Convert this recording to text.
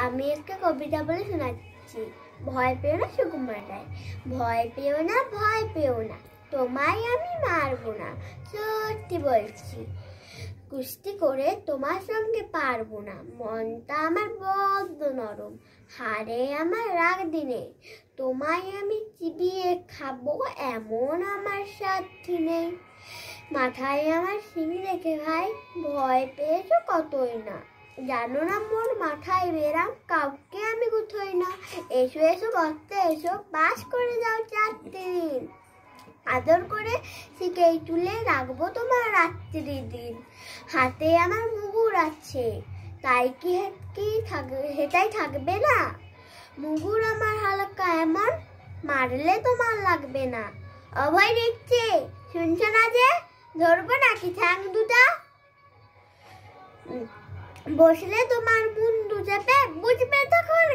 আমি একটা কবিতা বলে শোনাচ্ছি। ভয় পেও না সুকুমার রায়। ভয় পেও না, ভয় পেও না, তোমায় আমি মারবো না, সত্যি বলছি। কুস্তি করে তোমার সঙ্গে পারবো না, মনটা আমার বড্ড নরম, হারে আমার রাগ দিনে, তোমায় আমি চিবিয়ে খাবো এমন আমার সাধ্যি নেই। মাথায় আমার শিং রেখে ভাই, ভয় পেয়েছো কতই না, জানো না মোর মাথায় বেরাম, কাউকে আমি গুছোই না। এসো এসো গর্তে এসো, বাস করে যাও 4 দিন, আদর করে শিখেই তুলে রাখবো তোমার রাত্রি দিন। হাতে আমার মুগুর আছে, তাই কি হেটাই থাকবে না? মুগুর আমার হালকা এমন, মারলে তোমার লাগবে না। অভয় দিচ্ছে, শুনছো না যে? ধরবো নাকি ঠ্যাং দুটা? বসলে তোমার মুন্ডু চেপে, বুঝবে তখন